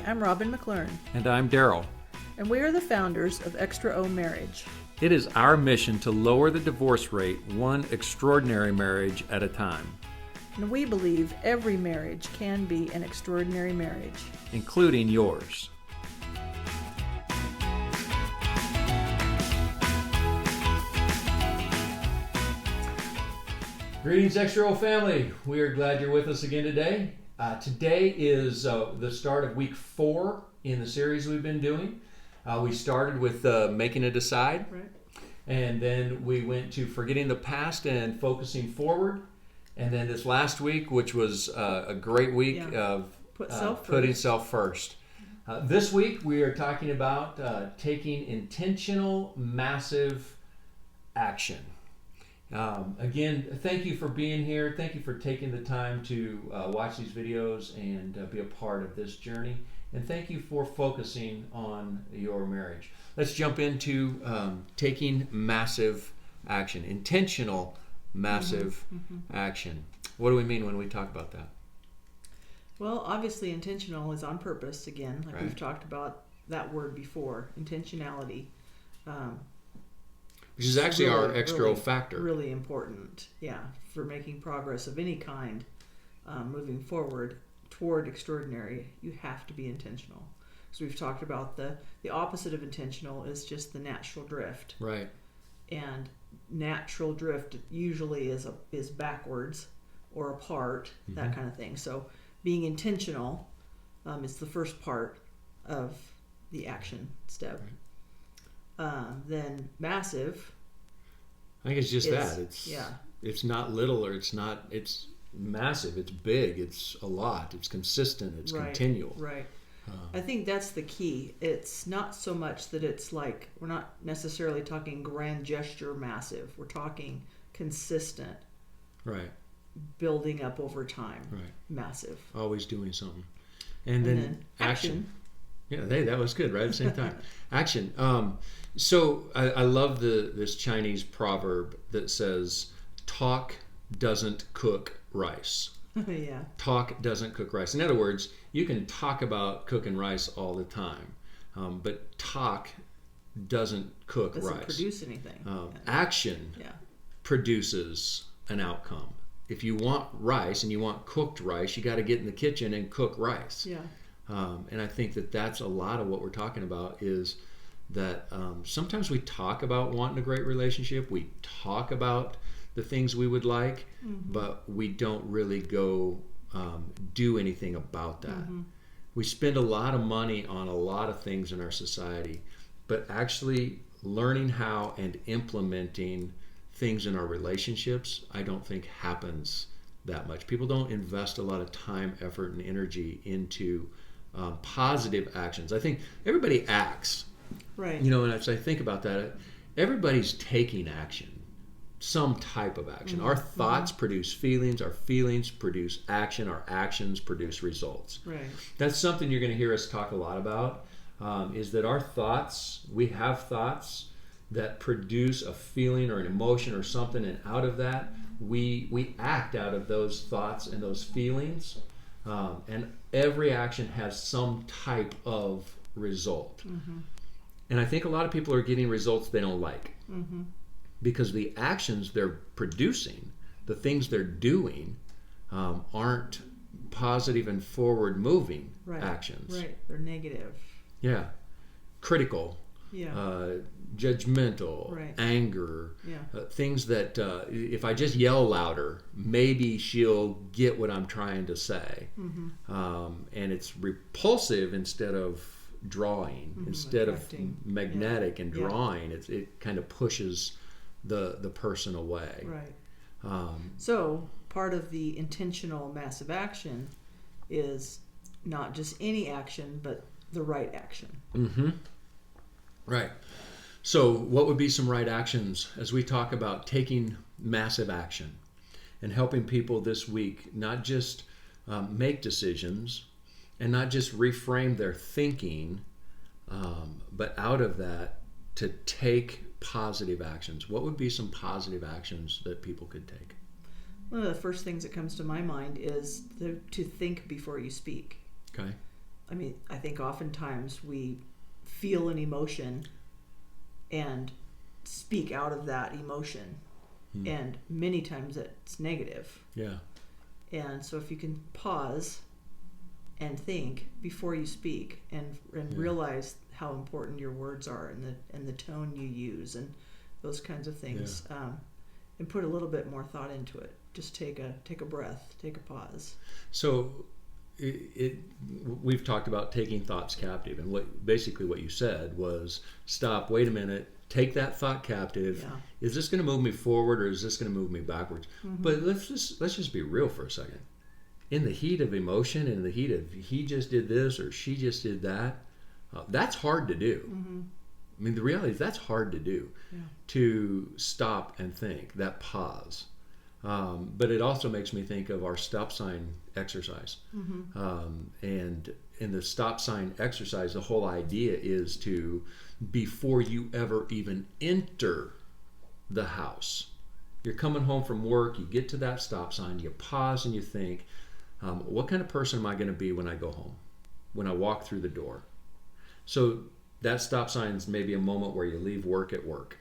I'm Robin McLern, And I'm Daryl. and we are the founders of Extra O Marriage. It is our mission to lower the divorce rate one extraordinary marriage at a time, And we believe every marriage can be an extraordinary marriage. including yours. Greetings, Extra O family. We are glad you're with us again today. Today is the start of week 4 in the series we've been doing. We started with making a decide, Right. and then we went to forgetting the past and focusing forward. And then this last week, which was a great week of Put self putting first. self first. This week we are talking about taking intentional, massive action. Again, thank you for being here. Thank you for taking the time to watch these videos and be a part of this journey. And thank you for focusing on your marriage. Let's jump into taking massive action, intentional, massive action. What do we mean when we talk about that? Well, obviously, intentional is on purpose again, like Right. we've talked about that word before, intentionality. Which is actually our Really, extra really, factor. Really important, for making progress of any kind, moving forward toward extraordinary. You have to be intentional. So we've talked about the opposite of intentional is just the natural drift, Right. and natural drift usually is backwards or apart, that kind of thing. So being intentional is the first part of the action step. Right. Then massive. I think it's just is- that. It's not little, or it's massive, it's big, it's a lot, it's consistent, it's Right, continual. Right. I think that's the key. It's not so much that it's like, we're not necessarily talking grand gesture massive. We're talking consistent, Right, building up over time. right. Massive. Always doing something. And then then action. Yeah, hey, that was good, right? At the same time. Action. So I love this Chinese proverb that says, talk doesn't cook rice. Yeah. Talk doesn't cook rice. In other words, you can talk about cooking rice all the time, but talk doesn't cook Doesn't rice. produce anything. Action Yeah. produces an outcome. If you want rice and you want cooked rice, you got to get in the kitchen and cook rice. Yeah. And I think that that's a lot of what we're talking about is that sometimes we talk about wanting a great relationship. We talk about the things we would like, but we don't really go do anything about that. We spend a lot of money on a lot of things in our society, but actually learning how and implementing things in our relationships, I don't think happens that much. People don't invest a lot of time, effort, and energy into positive actions. I think everybody acts. Right. And as I think about that, everybody's taking action, some type of action. Our thoughts produce feelings, our feelings produce action, our actions produce results. Right. That's something you're going to hear us talk a lot about, is that our thoughts, we have thoughts that produce a feeling or an emotion or something, and out of that, we act out of those thoughts and those feelings, and every action has some type of result. And I think a lot of people are getting results they don't like because the actions they're producing, the things they're doing, aren't positive and forward moving actions. Right. They're negative. Yeah. Critical, Yeah. judgmental, Right. anger, Yeah. things that if I just yell louder, maybe she'll get what I'm trying to say. And it's repulsive instead of drawing, instead Attracting. of magnetic and Yeah. drawing. It kind of pushes the person away. Right. So part of the intentional massive action is not just any action, but the right action. Right. So what would be some right actions as we talk about taking massive action and helping people this week not just make decisions and not just reframe their thinking, but out of that to take positive actions? What would be some positive actions that people could take? One of the first things that comes to my mind is to think before you speak. Okay. I mean, I think oftentimes we feel an emotion and speak out of that emotion. And many times it's negative. Yeah. And so if you can pause and think before you speak and realize how important your words are and the tone you use and those kinds of things, and put a little bit more thought into it. Just take a breath, take a pause. So we've talked about taking thoughts captive, and what you said was stop, wait a minute, take that thought captive. Yeah. Is this going to move me forward or is this going to move me backwards? But let's just be real for a second. In the heat of emotion, in the heat of he just did this or she just did that, that's hard to do. I mean, the reality is that's hard to do, to stop and think, that pause. But it also makes me think of our stop sign exercise. And in the stop sign exercise, the whole idea is to, before you ever even enter the house, you're coming home from work, you get to that stop sign, you pause and you think, what kind of person am I going to be when I go home, when I walk through the door? So that stop sign is maybe a moment where you leave work at work.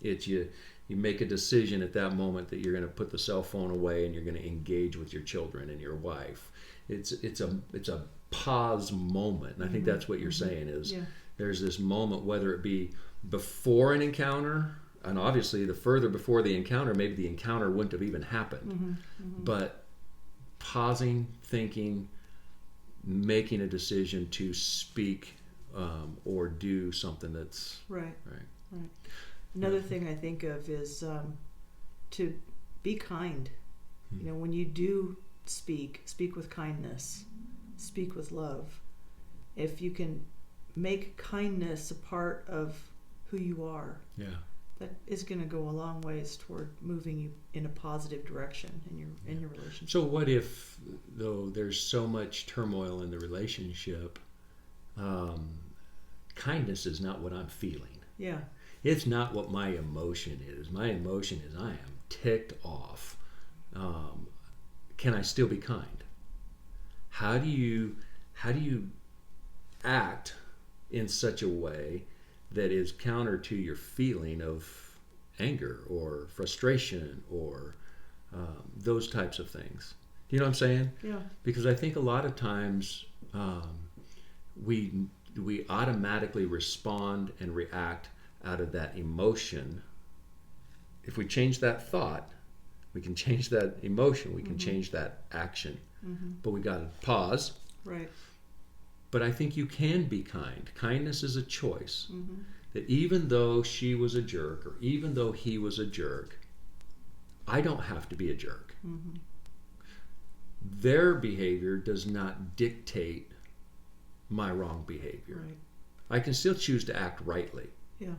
It's you make a decision at that moment that you're going to put the cell phone away and you're going to engage with your children and your wife. It's a pause moment, and I think that's what you're saying is there's this moment, whether it be before an encounter, and obviously the further before the encounter, maybe the encounter wouldn't have even happened, but pausing, thinking, making a decision to speak or do something that's right. Another thing I think of is to be kind. You know, when you do speak with kindness, speak with love. If you can make kindness a part of who you are, that is going to go a long ways toward moving you in a positive direction in your relationship. So what if, though, there's so much turmoil in the relationship, kindness is not what I'm feeling? Yeah. It's not what my emotion is. My emotion is I am ticked off. Can I still be kind? How do you act in such a way that is counter to your feeling of anger or frustration or those types of things? Do you know what I'm saying? Yeah. Because I think a lot of times we automatically respond and react out of that emotion. If we change that thought, we can change that emotion, we can change that action. But we got to pause. Right. But I think you can be kind. Kindness is a choice. That even though she was a jerk or even though he was a jerk, I don't have to be a jerk. Their behavior does not dictate my wrong behavior. Right. I can still choose to act rightly. Yeah.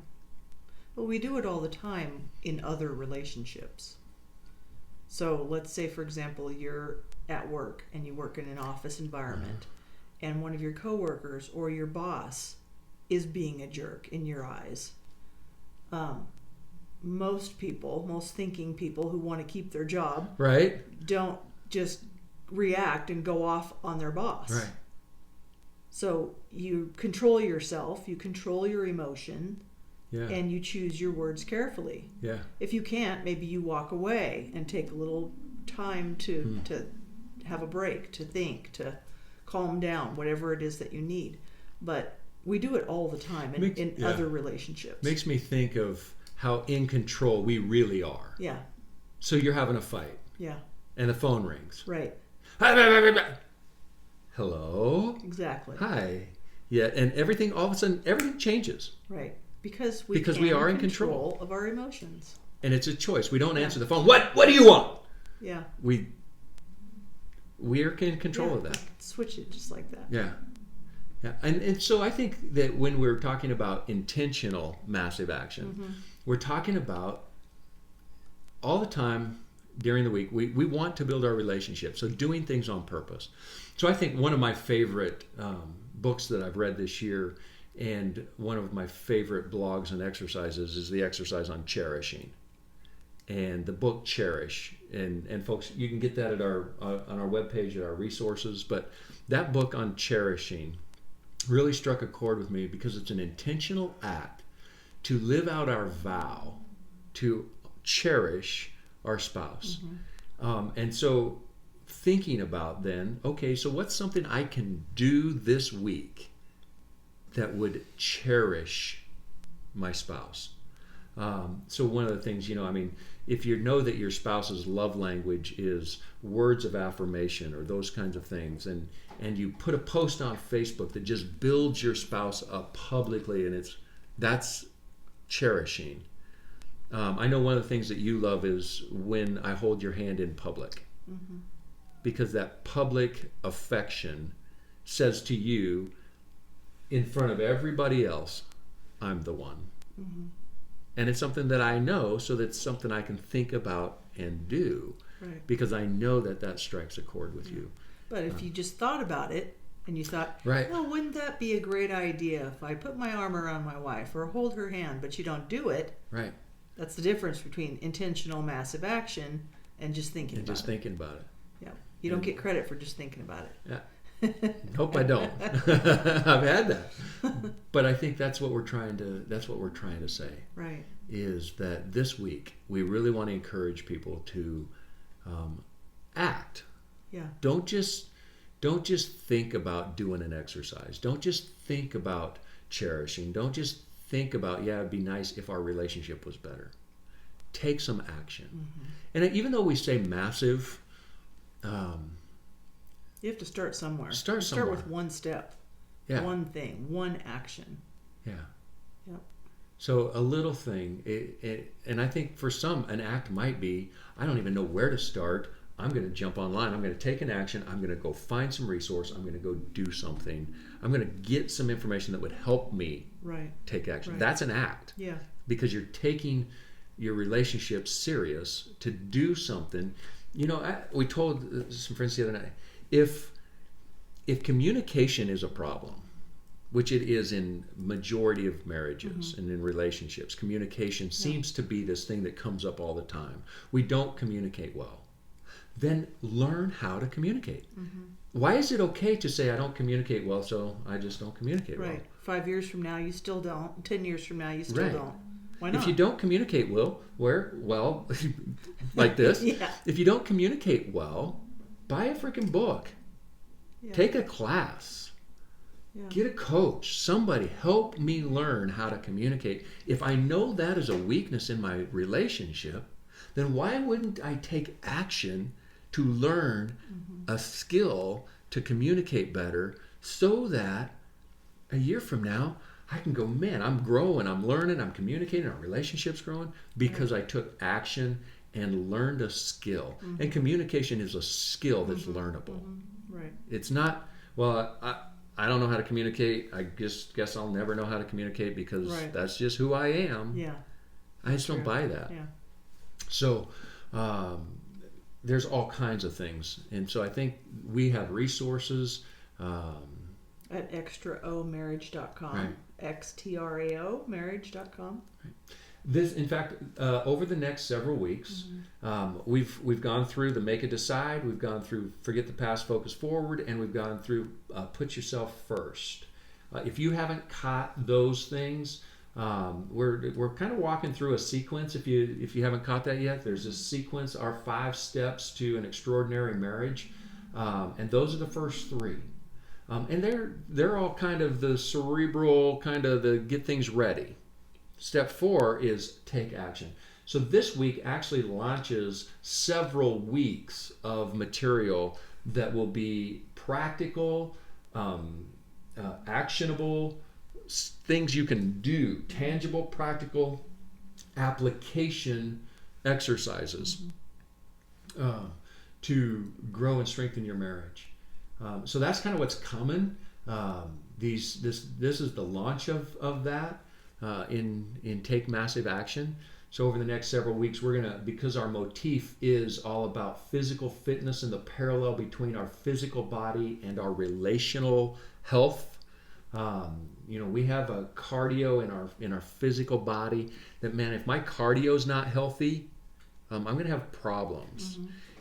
Well, we do it all the time in other relationships. So let's say, for example, you're at work and you work in an office environment, and one of your coworkers or your boss is being a jerk in your eyes. Most thinking people who want to keep their job, don't just react and go off on their boss. Right. So you control yourself, you control your emotion, and you choose your words carefully. Yeah. If you can't, maybe you walk away and take a little time to have a break, to think, to calm down, whatever it is that you need. But we do it all the time in other relationships. Makes me think of how in control we really are. Yeah. So you're having a fight. Yeah. And the phone rings. Right. Hello? Exactly. Hi. Yeah, and everything, all of a sudden, everything changes. Right. Because we are in control of our emotions. And it's a choice. We don't answer the phone. What do you want? Yeah. We're in control of that. Switch it just like that. Yeah. Yeah. And so I think that when we're talking about intentional massive action, we're talking about all the time during the week, we want to build our relationship. So doing things on purpose. So I think one of my favorite books that I've read this year and one of my favorite blogs and exercises is the exercise on cherishing. and the book Cherish. And folks, you can get that at our on our webpage at our resources. But that book on cherishing really struck a chord with me because it's an intentional act to live out our vow to cherish our spouse. And so thinking about then, okay, so what's something I can do this week that would cherish my spouse? So one of the things, if you know that your spouse's love language is words of affirmation or those kinds of things, and you put a post on Facebook that just builds your spouse up publicly, and that's cherishing. I know one of the things that you love is when I hold your hand in public, because that public affection says to you in front of everybody else, I'm the one. And it's something that I know, so that's something I can think about and do, because I know that strikes a chord with you. But if you just thought about it and you thought, right, well, wouldn't that be a great idea if I put my arm around my wife or hold her hand, but you don't do it, right? That's the difference between intentional massive action and just thinking about it. Thinking about it. Yeah. You don't get credit for just thinking about it. Yeah. Nope, I don't. I've had that. But I think that's what we're trying to say. Right. Is that this week we really want to encourage people to act. Yeah. Don't just think about doing an exercise. Don't just think about cherishing. Don't just think about, it'd be nice if our relationship was better. Take some action. And even though we say massive, you have to start somewhere. Start with one step, one thing, one action. Yeah. Yep. So a little thing, and I think for some, an act might be, I don't even know where to start. I'm going to jump online. I'm going to take an action. I'm going to go find some resource. I'm going to go do something. I'm going to get some information that would help me take action. Right. That's an act. Yeah. Because you're taking your relationship serious to do something. We told some friends the other night, if communication is a problem, which it is in majority of marriages and in relationships, communication seems to be this thing that comes up all the time. We don't communicate well. Then learn how to communicate. Why is it okay to say I don't communicate well, so I just don't communicate well? 5 years from now, you still don't. 10 years from now, you still don't. Why not? If you don't communicate well, like this, if you don't communicate well, buy a freaking book. Take a class. Get a coach. Somebody help me learn how to communicate. If I know that is a weakness in my relationship, then why wouldn't I take action to learn a skill to communicate better, so that a year from now I can go, man, I'm growing, I'm learning, I'm communicating, our relationship's growing because I took action and learned a skill. And communication is a skill that's learnable. Right. It's not, I don't know how to communicate. I guess I'll never know how to communicate because that's just who I am. Yeah. I just don't buy that. Yeah. So there's all kinds of things. And so I think we have resources. At extraomarriage.com. XTRAO marriage.com. This, in fact, over the next several weeks, we've gone through the Make a Decide, we've gone through Forget the Past, Focus Forward, and we've gone through Put Yourself First. If you haven't caught those things, we're kind of walking through a sequence. If you haven't caught that yet, there's a sequence, our 5 steps to an extraordinary marriage, and those are the first 3. And they're all kind of the cerebral, kind of the get things ready. Step 4 is take action. So this week actually launches several weeks of material that will be practical, actionable, things you can do, tangible, practical application exercises to grow and strengthen your marriage. So that's kind of what's coming. This is the launch of that. In Take Massive Action. So over the next several weeks, we're going to, because our motif is all about physical fitness and the parallel between our physical body and our relational health. We have a cardio in our physical body that, man, if my cardio is not healthy, I'm going to have problems.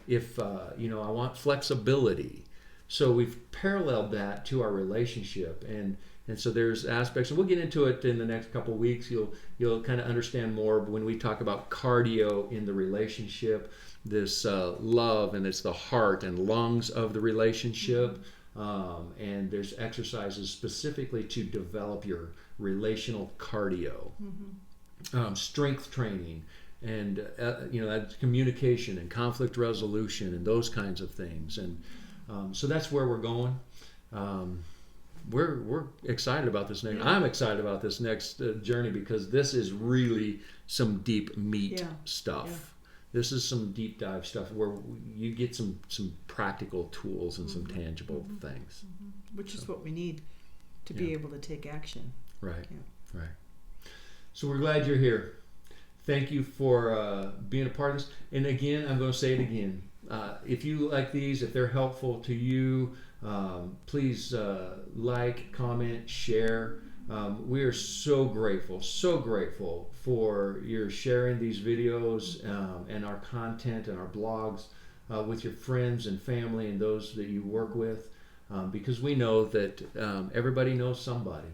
If I want flexibility. So we've paralleled that to our relationship, and so there's aspects, and we'll get into it in the next couple of weeks. You'll kind of understand more when we talk about cardio in the relationship, this love, and it's the heart and lungs of the relationship. And there's exercises specifically to develop your relational cardio, strength training, and that's communication and conflict resolution and those kinds of things. And so that's where we're going. We're excited about this next. I'm excited about this next journey, because this is really some deep meat stuff. Yeah. This is some deep dive stuff where you get some practical tools and some tangible things. Which is what we need to be able to take action. Right. Yeah. Right. So we're glad you're here. Thank you for being a part of this. And again, I'm going to say it again. If you like these, if they're helpful to you, please like, comment, share. We are so grateful for your sharing these videos and our content and our blogs with your friends and family and those that you work with, because we know that everybody knows somebody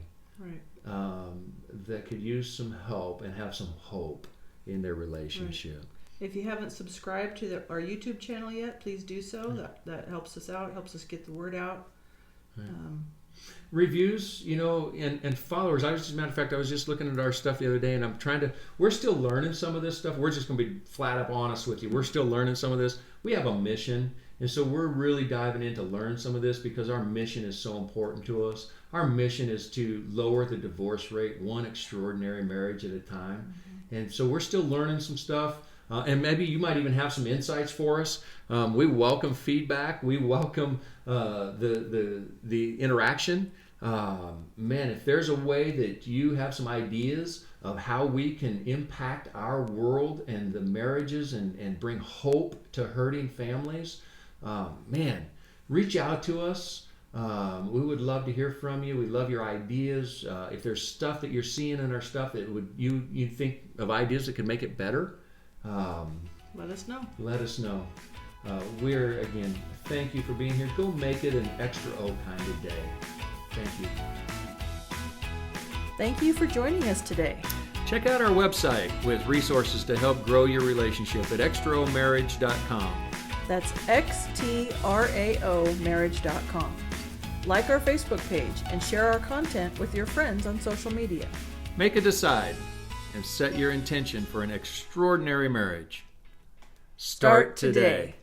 that could use some help and have some hope in their relationship. Right. If you haven't subscribed to our YouTube channel yet, please do so. That helps us out, helps us get the word out. Right. Reviews, and followers. As a matter of fact, I was just looking at our stuff the other day, and we're still learning some of this stuff. We're just going to be flat up honest with you. We're still learning some of this. We have a mission, and so we're really diving in to learn some of this, because our mission is so important to us. Our mission is to lower the divorce rate one extraordinary marriage at a time. And so we're still learning some stuff. And maybe you might even have some insights for us. We welcome feedback. We welcome the interaction. Man, if there's a way that you have some ideas of how we can impact our world and the marriages and bring hope to hurting families, man, reach out to us. We would love to hear from you. We love your ideas. If there's stuff that you're seeing in our stuff that you think of ideas that could make it better, let us know. We're, again, thank you for being here. Go make it an extra O kind of day. Thank you. Thank you for joining us today. Check out our website with resources to help grow your relationship at extraomarriage.com. That's xtraomarriage.com. Like our Facebook page and share our content with your friends on social media. Make a decide and set your intention for an extraordinary marriage. Start today.